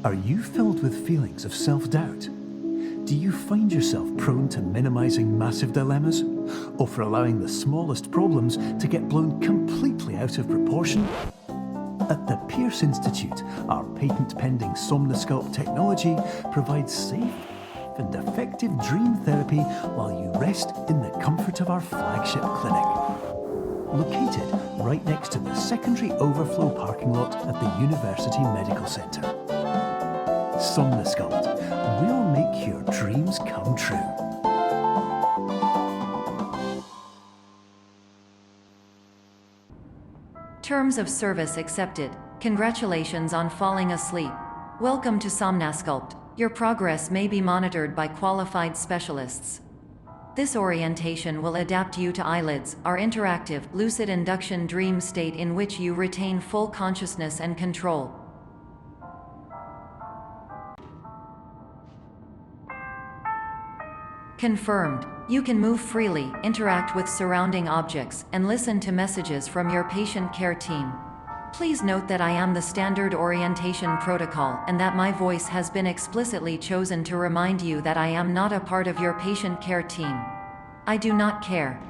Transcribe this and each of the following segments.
Are you filled with feelings of self-doubt? Do you find yourself prone to minimizing massive dilemmas? Or for allowing the smallest problems to get blown completely out of proportion? At the Pierce Institute, our patent-pending Somnosculpt technology provides safe and effective dream therapy while you rest in the comfort of our flagship clinic. Located right next to the secondary overflow parking lot at the University Medical Centre. Somnosculpt, we'll make your dreams come true. Terms of service accepted. Congratulations on falling asleep. Welcome to Somnosculpt. Your progress may be monitored by qualified specialists. This orientation will adapt you to eyelids, our interactive, lucid induction dream state in which you retain full consciousness and control. Confirmed. You can move freely, interact with surrounding objects, and listen to messages from your patient care team. Please note that I am the standard orientation protocol and that my voice has been explicitly chosen to remind you that I am not a part of your patient care team. I do not care.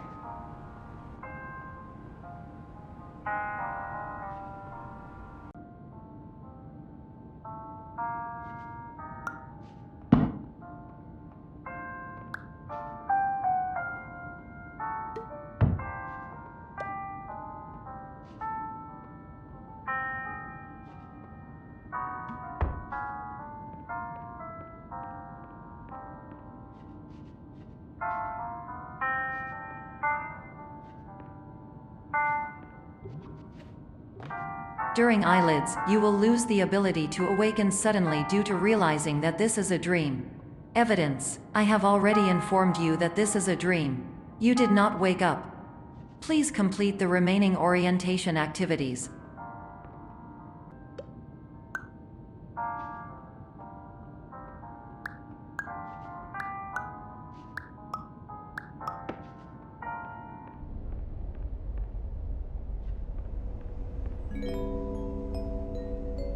During eyelids, you will lose the ability to awaken suddenly due to realizing that this is a dream. Evidence: I have already informed you that this is a dream. You did not wake up. Please complete the remaining orientation activities.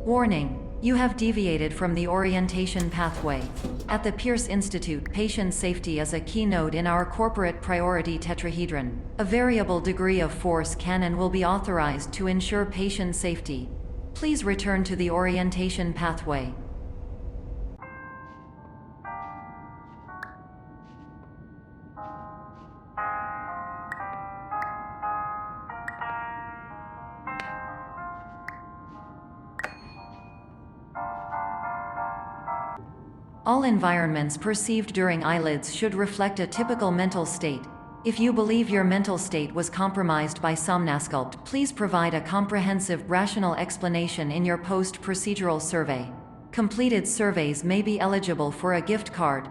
Warning: you have deviated from the orientation pathway. At the Pierce Institute, patient safety is a keynote in our corporate priority tetrahedron. A variable degree of force can and will be authorized to ensure patient safety. Please return to the orientation pathway. All environments perceived during eyelids should reflect a typical mental state. If you believe your mental state was compromised by Somnosculpt, please provide a comprehensive, rational explanation in your post-procedural survey. Completed surveys may be eligible for a gift card.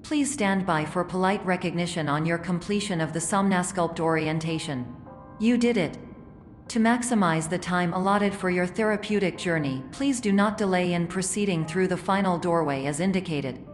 Please stand by for polite recognition on your completion of the Somnosculpt orientation. You did it. To maximize the time allotted for your therapeutic journey, please do not delay in proceeding through the final doorway as indicated.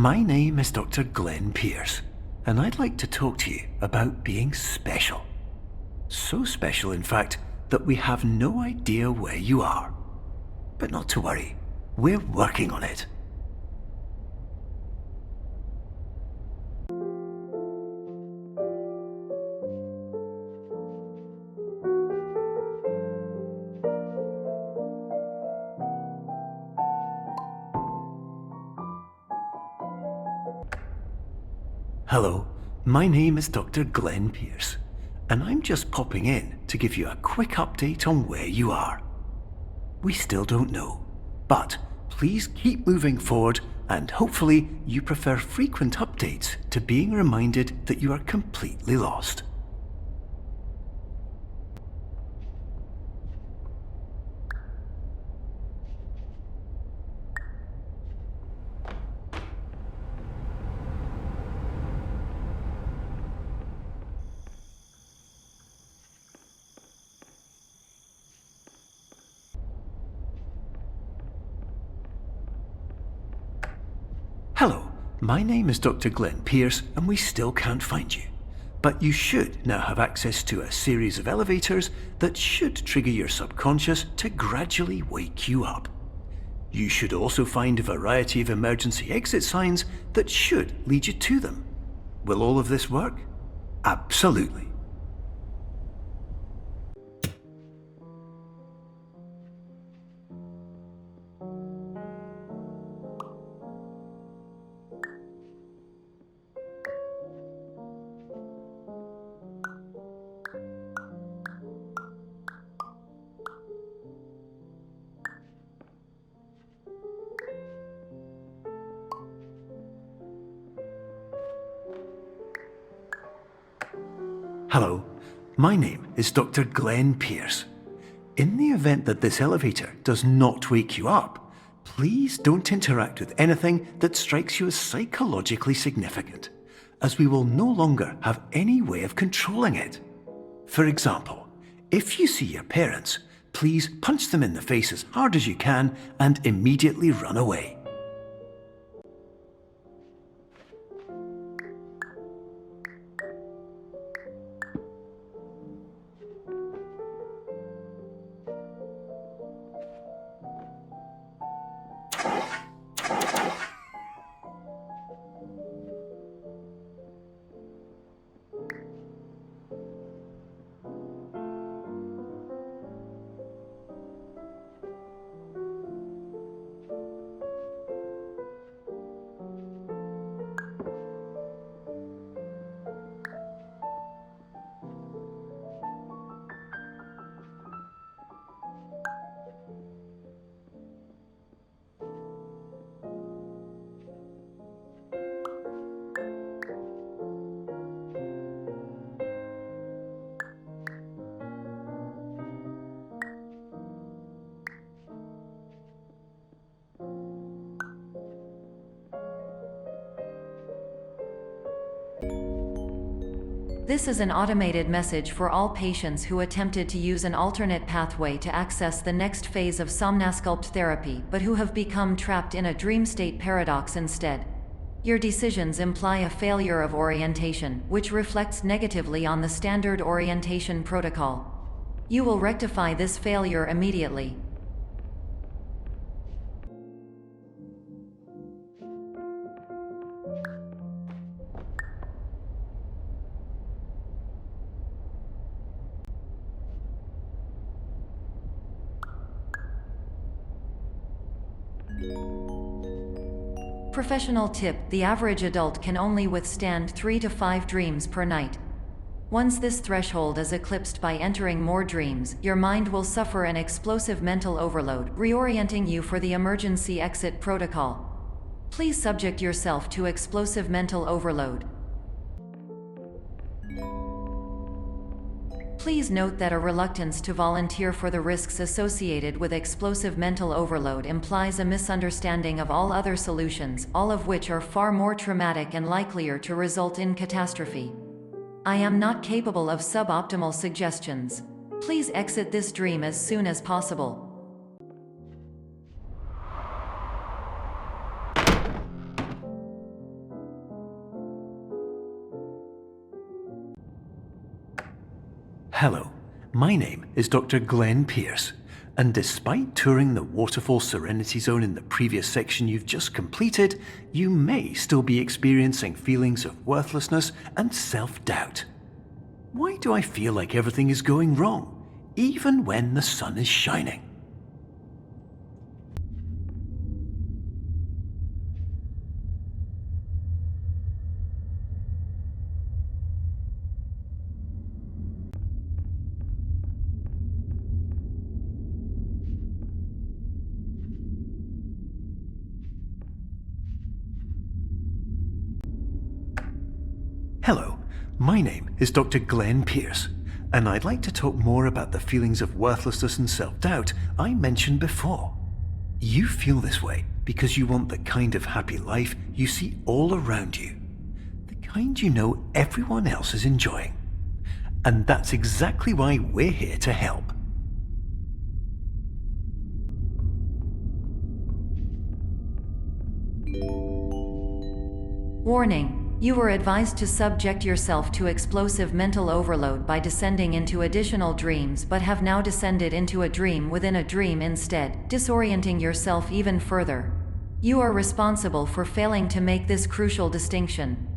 my name is Dr. Glenn Pierce, and I'd like to talk to you about being special. So special, in fact, that we have no idea where you are. But not to worry, we're working on it. Hello, my name is Dr. Glenn Pierce, and I'm just popping in to give you a quick update on where you are. We still don't know, but please keep moving forward, and hopefully you prefer frequent updates to being reminded that you are completely lost. Hello, my name is Dr. Glenn Pierce, and we still can't find you. But you should now have access to a series of elevators that should trigger your subconscious to gradually wake you up. You should also find a variety of emergency exit signs that should lead you to them. Will all of this work? Absolutely. Hello, my name is Dr. Glenn Pierce. In the event that this elevator does not wake you up, please don't interact with anything that strikes you as psychologically significant, as we will no longer have any way of controlling it. For example, if you see your parents, please punch them in the face as hard as you can and immediately run away. This is an automated message for all patients who attempted to use an alternate pathway to access the next phase of Somnasculpt therapy but who have become trapped in a dream state paradox instead. Your decisions imply a failure of orientation, which reflects negatively on the standard orientation protocol. You will rectify this failure immediately. Professional tip: the average adult can only withstand 3 to 5 dreams per night. Once this threshold is eclipsed by entering more dreams, your mind will suffer an explosive mental overload, reorienting you for the emergency exit protocol. Please subject yourself to explosive mental overload. Please note that a reluctance to volunteer for the risks associated with explosive mental overload implies a misunderstanding of all other solutions, all of which are far more traumatic and likelier to result in catastrophe. I am not capable of suboptimal suggestions. Please exit this dream as soon as possible. Hello, my name is Dr. Glenn Pierce, and despite touring the Waterfall Serenity Zone in the previous section you've just completed, you may still be experiencing feelings of worthlessness and self-doubt. Why do I feel like everything is going wrong, even when the sun is shining? Hello, my name is Dr. Glenn Pierce, and I'd like to talk more about the feelings of worthlessness and self-doubt I mentioned before. You feel this way because you want the kind of happy life you see all around you, the kind you know everyone else is enjoying. And that's exactly why we're here to help. Warning. You were advised to subject yourself to explosive mental overload by descending into additional dreams, but have now descended into a dream within a dream instead, disorienting yourself even further. You are responsible for failing to make this crucial distinction.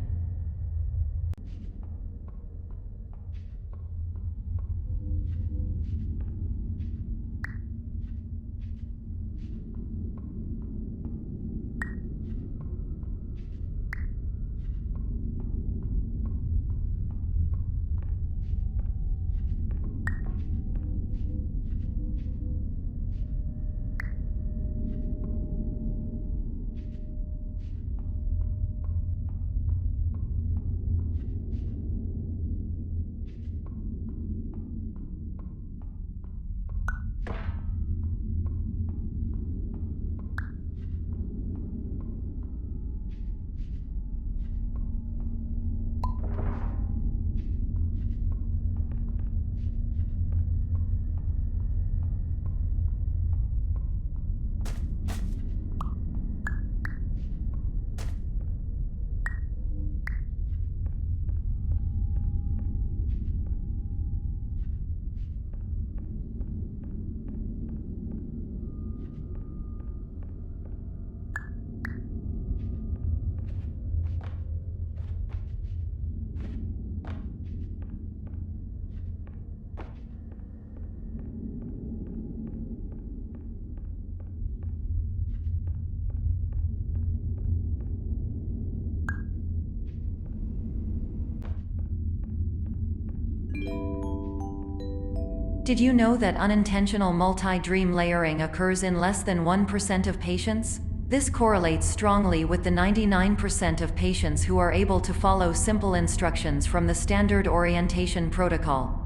Did you know that unintentional multi-dream layering occurs in less than 1% of patients? This correlates strongly with the 99% of patients who are able to follow simple instructions from the standard orientation protocol.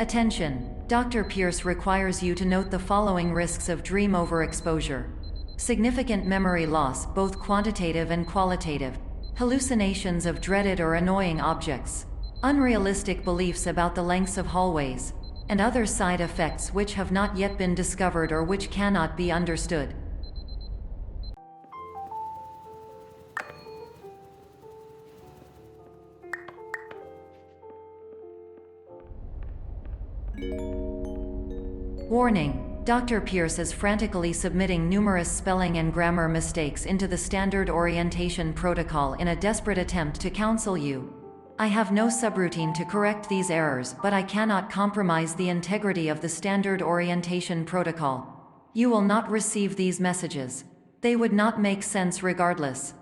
Attention! Dr. Pierce requires you to note the following risks of dream overexposure. Significant memory loss, both quantitative and qualitative. Hallucinations of dreaded or annoying objects. Unrealistic beliefs about the lengths of hallways. And other side effects which have not yet been discovered or which cannot be understood. Warning. Dr. Pierce is frantically submitting numerous spelling and grammar mistakes into the standard orientation protocol in a desperate attempt to counsel you. I have no subroutine to correct these errors, but I cannot compromise the integrity of the standard orientation protocol. You will not receive these messages. They would not make sense regardless.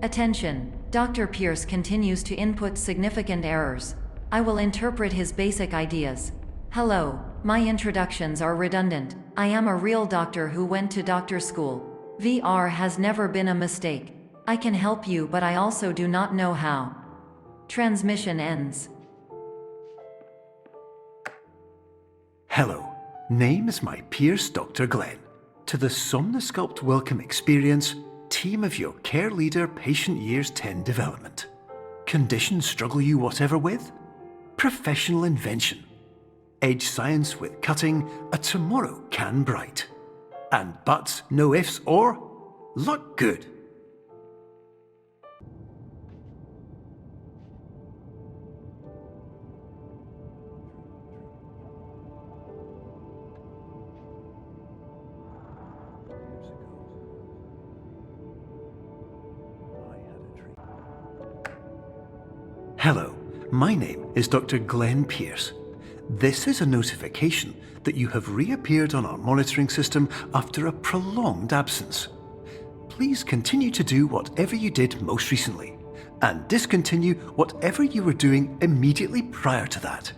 Attention! Dr. Pierce continues to input significant errors. I will interpret his basic ideas. Hello, my introductions are redundant. I am a real doctor who went to doctor school. VR has never been a mistake. I can help you, but I also do not know how. Transmission ends. Hello, name is my Pierce Dr. Glenn. To the Somnosculpt Welcome Experience, team of your care leader patient years 10 development. Conditions struggle you whatever with? Professional invention. Edge science with cutting, a tomorrow can bright. And buts, no ifs, or look good. Hello, my name is Dr. Glenn Pierce. This is a notification that you have reappeared on our monitoring system after a prolonged absence. Please continue to do whatever you did most recently, and discontinue whatever you were doing immediately prior to that.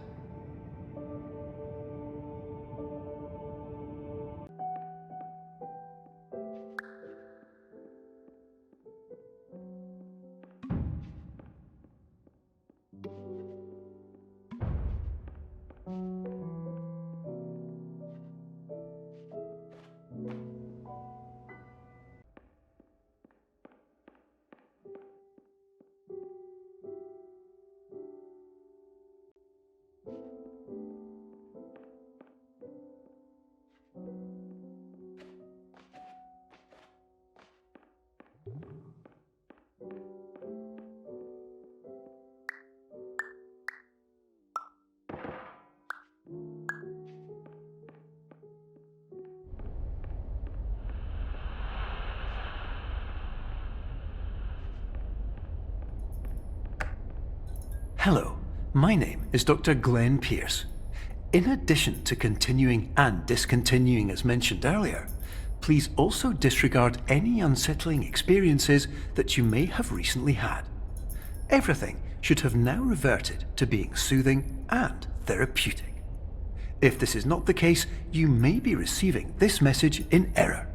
Hello, my name is Dr. Glenn Pierce. In addition to continuing and discontinuing as mentioned earlier, please also disregard any unsettling experiences that you may have recently had. Everything should have now reverted to being soothing and therapeutic. If this is not the case, you may be receiving this message in error.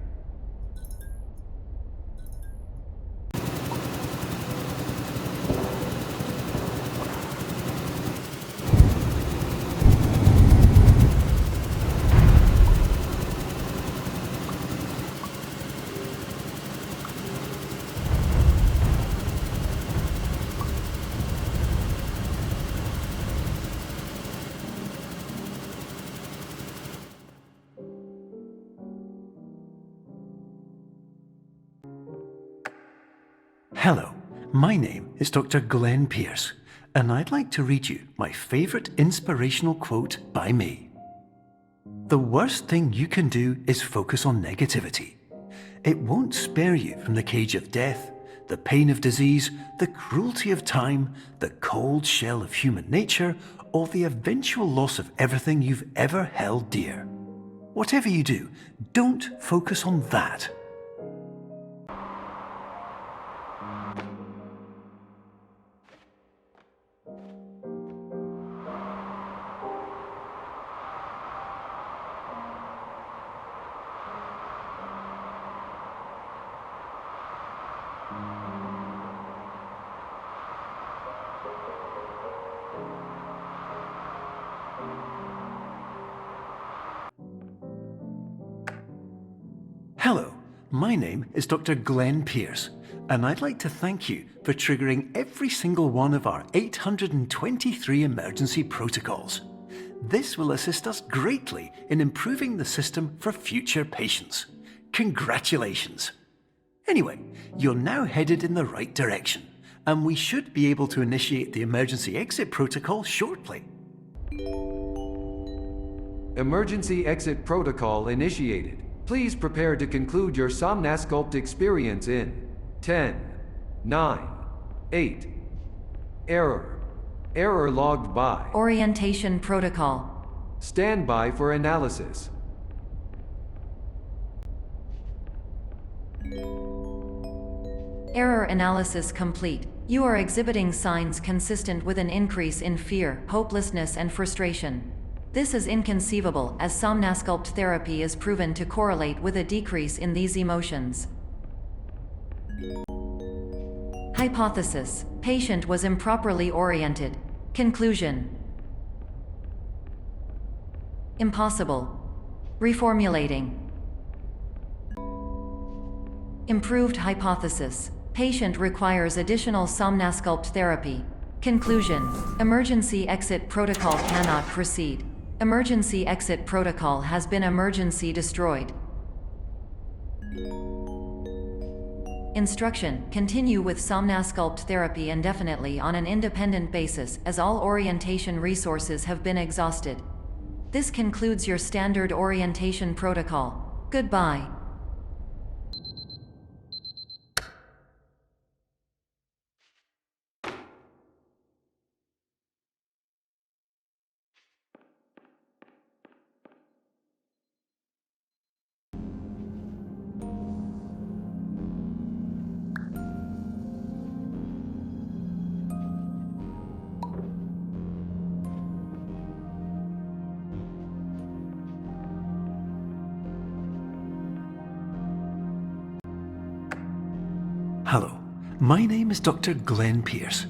Hello, my name is Dr. Glenn Pierce, and I'd like to read you my favourite inspirational quote by me. The worst thing you can do is focus on negativity. It won't spare you from the cage of death, the pain of disease, the cruelty of time, the cold shell of human nature, or the eventual loss of everything you've ever held dear. Whatever you do, don't focus on that. Hello, my name is Dr. Glenn Pierce, and I'd like to thank you for triggering every single one of our 823 emergency protocols. This will assist us greatly in improving the system for future patients. Congratulations! Anyway, you're now headed in the right direction, and we should be able to initiate the emergency exit protocol shortly. Emergency exit protocol initiated. Please prepare to conclude your Somnasculpt experience in 10, 9, 8. Error. Error logged by. Orientation protocol. Stand by for analysis. Error analysis complete. You are exhibiting signs consistent with an increase in fear, hopelessness, and frustration. This is inconceivable, as Somnasculpt therapy is proven to correlate with a decrease in these emotions. Hypothesis: patient was improperly oriented. Conclusion: impossible. Reformulating. Improved hypothesis: patient requires additional Somnasculpt therapy. Conclusion: emergency exit protocol cannot proceed. Emergency exit protocol has been emergency destroyed. Instruction: continue with Somnasculpt therapy indefinitely on an independent basis, as all orientation resources have been exhausted. This concludes your standard orientation protocol. Goodbye. Hello, my name is Dr. Glenn Pierce.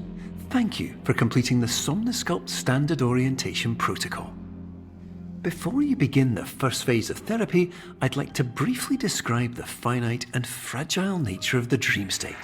Thank you for completing the Somnasculpt Standard Orientation Protocol. Before you begin the first phase of therapy, I'd like to briefly describe the finite and fragile nature of the dream state.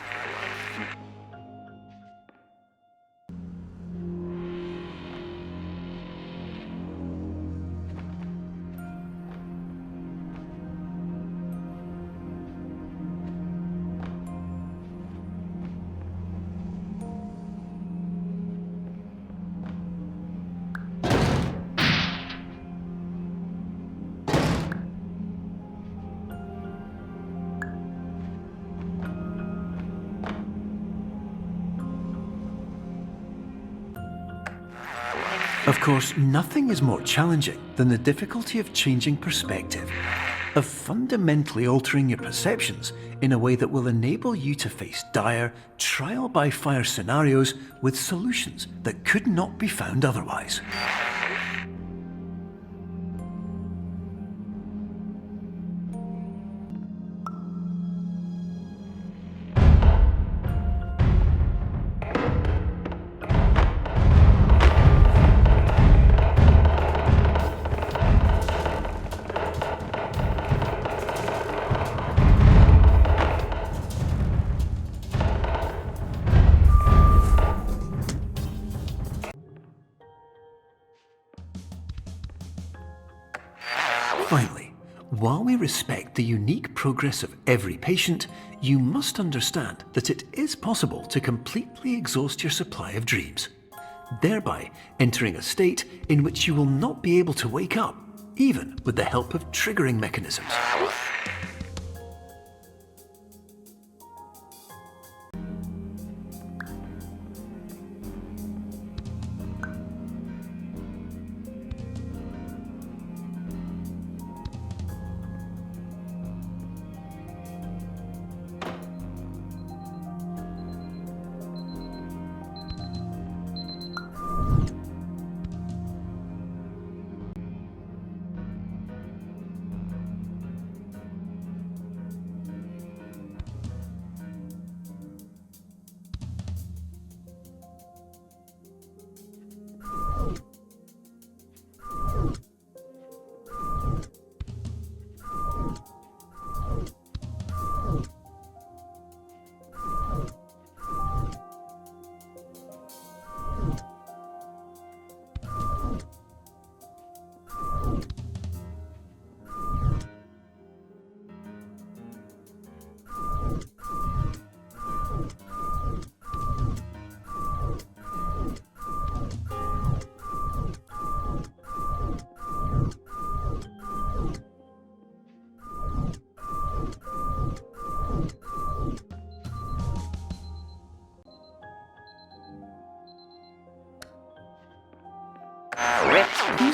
Of course, nothing is more challenging than the difficulty of changing perspective, of fundamentally altering your perceptions in a way that will enable you to face dire, trial-by-fire scenarios with solutions that could not be found otherwise. Finally, while we respect the unique progress of every patient, you must understand that it is possible to completely exhaust your supply of dreams, thereby entering a state in which you will not be able to wake up, even with the help of triggering mechanisms.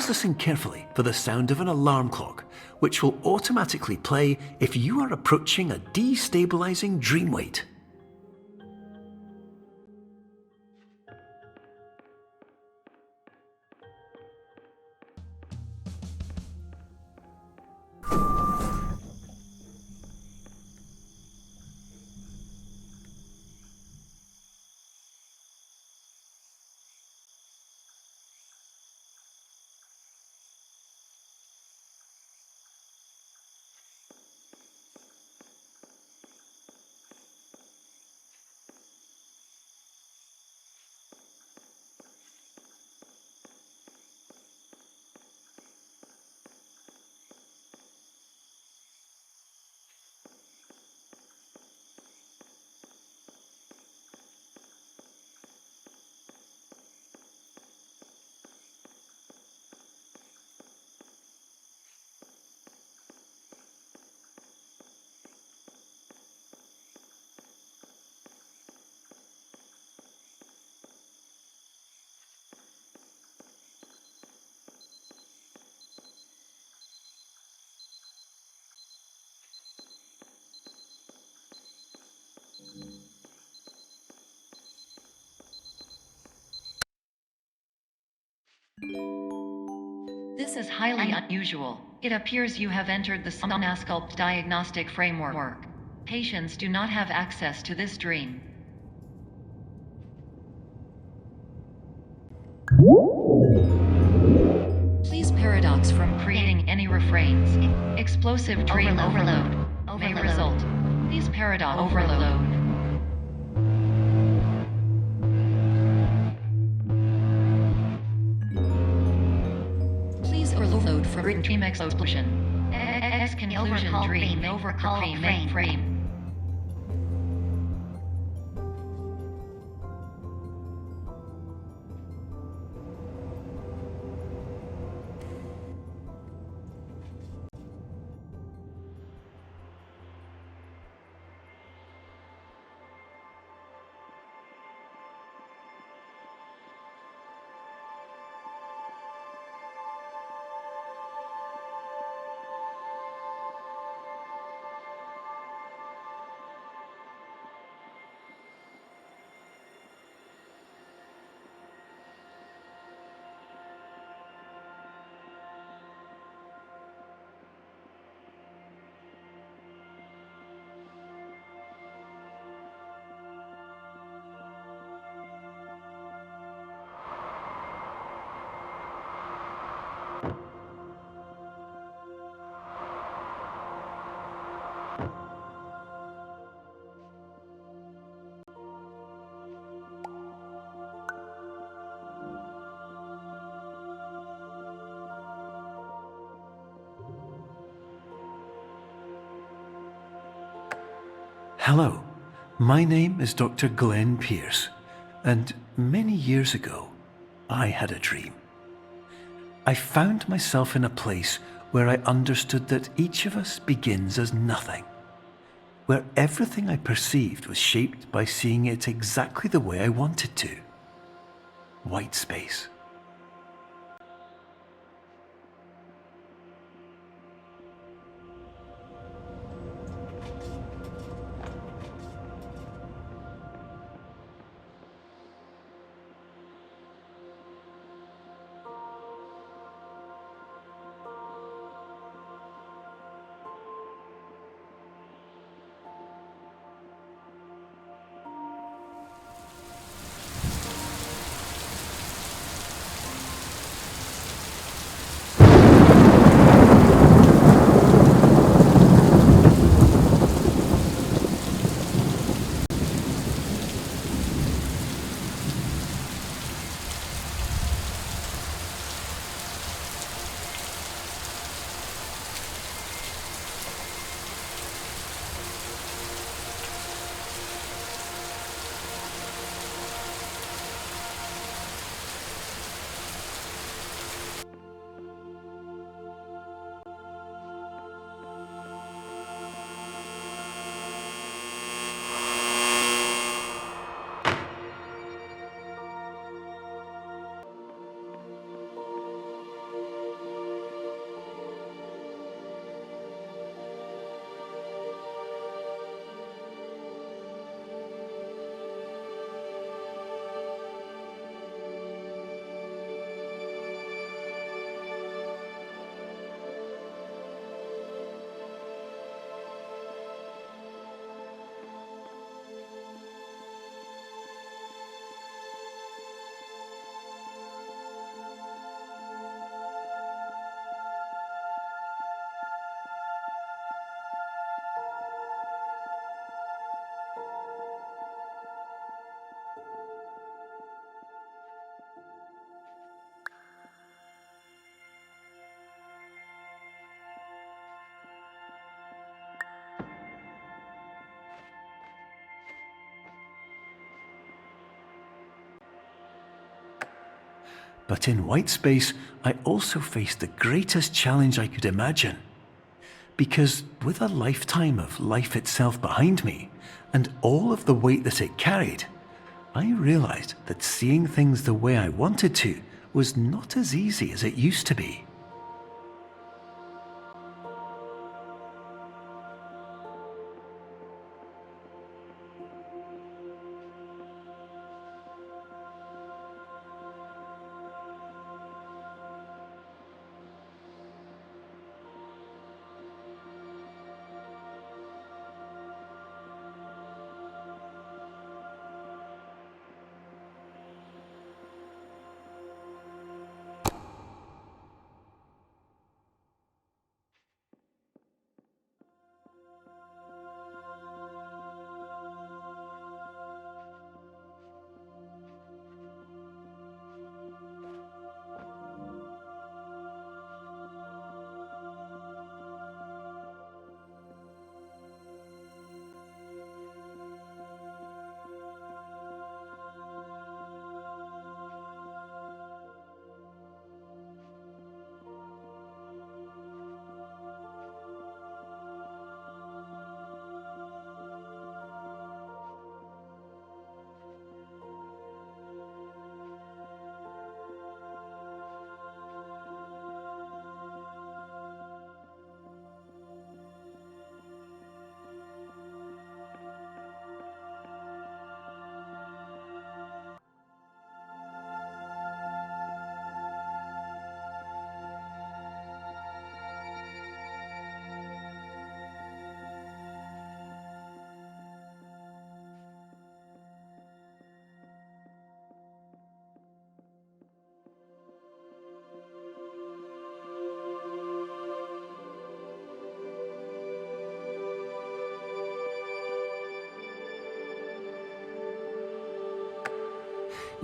Please listen carefully for the sound of an alarm clock, which will automatically play if you are approaching a destabilizing dream weight. This is highly unusual. It appears you have entered the Somnasculpt diagnostic framework. Patients do not have access to this dream. Please paradox from creating any refrains. Explosive dream overload may result. Please paradox overload. Overload from dream explosion. Conclusion dream overcall frame. Hello, my name is Dr. Glenn Pierce, and many years ago, I had a dream. I found myself in a place where I understood that each of us begins as nothing, where everything I perceived was shaped by seeing it exactly the way I wanted to. White space. But in white space, I also faced the greatest challenge I could imagine. Because with a lifetime of life itself behind me, and all of the weight that it carried, I realized that seeing things the way I wanted to was not as easy as it used to be.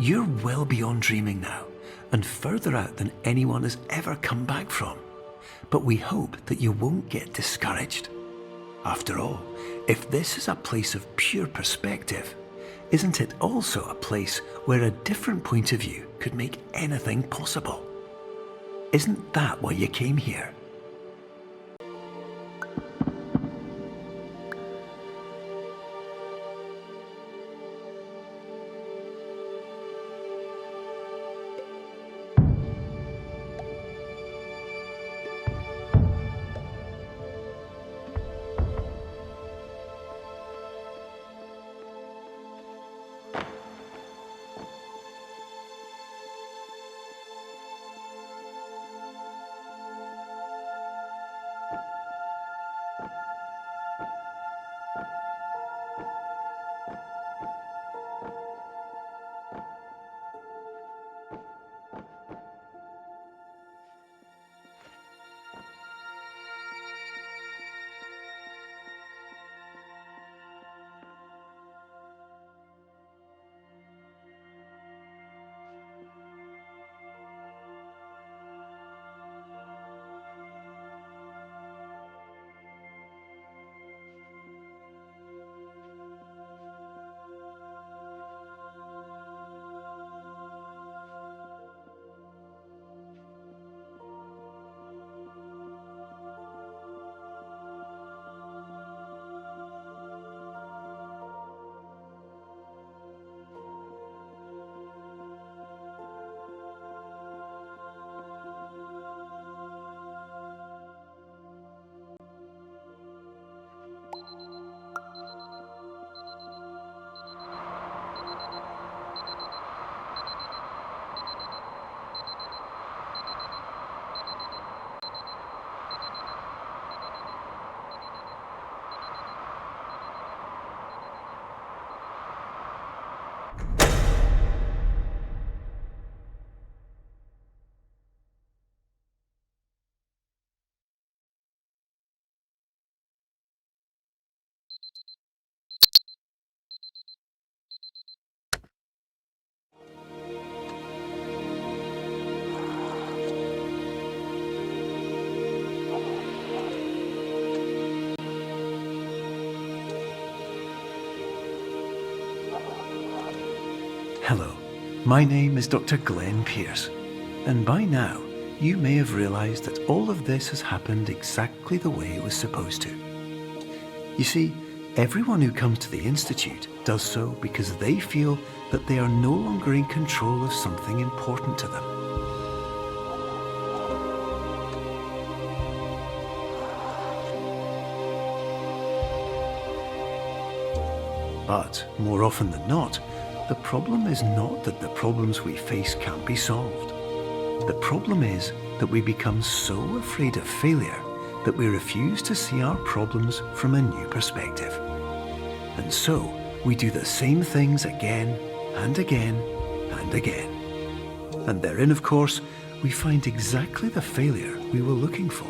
You're well beyond dreaming now, and further out than anyone has ever come back from. But we hope that you won't get discouraged. After all, if this is a place of pure perspective, isn't it also a place where a different point of view could make anything possible? Isn't that why you came here? Hello, my name is Dr. Glenn Pierce, And by now, you may have realized that all of this has happened exactly the way it was supposed to. You see, everyone who comes to the Institute does so because they feel that they are no longer in control of something important to them. But more often than not, the problem is not that the problems we face can't be solved. The problem is that we become so afraid of failure that we refuse to see our problems from a new perspective. And so we do the same things again and again and again. And therein, of course, we find exactly the failure we were looking for.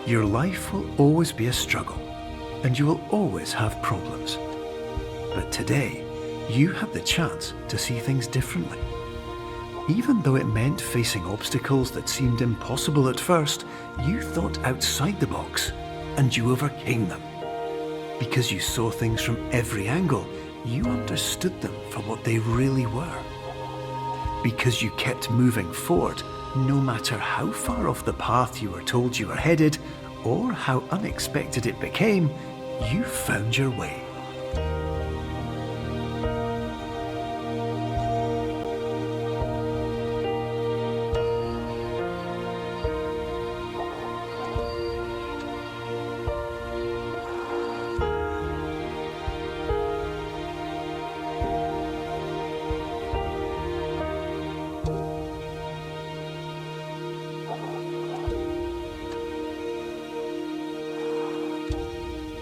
Your life will always be a struggle, and you will always have problems. But today, you have the chance to see things differently. Even though it meant facing obstacles that seemed impossible at first, you thought outside the box, and you overcame them. Because you saw things from every angle, you understood them for what they really were. Because you kept moving forward, no matter how far off the path you were told you were headed, or how unexpected it became, you found your way.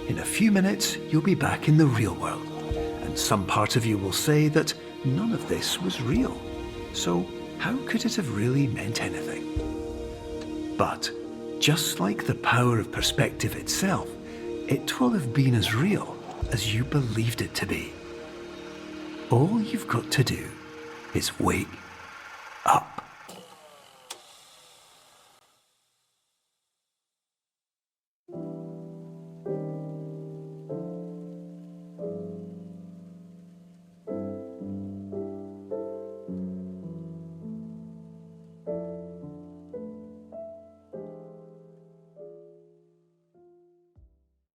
In a few minutes, you'll be back in the real world, and some part of you will say that none of this was real. So how could it have really meant anything? But just like the power of perspective itself, it will have been as real as you believed it to be. All you've got to do is wake up.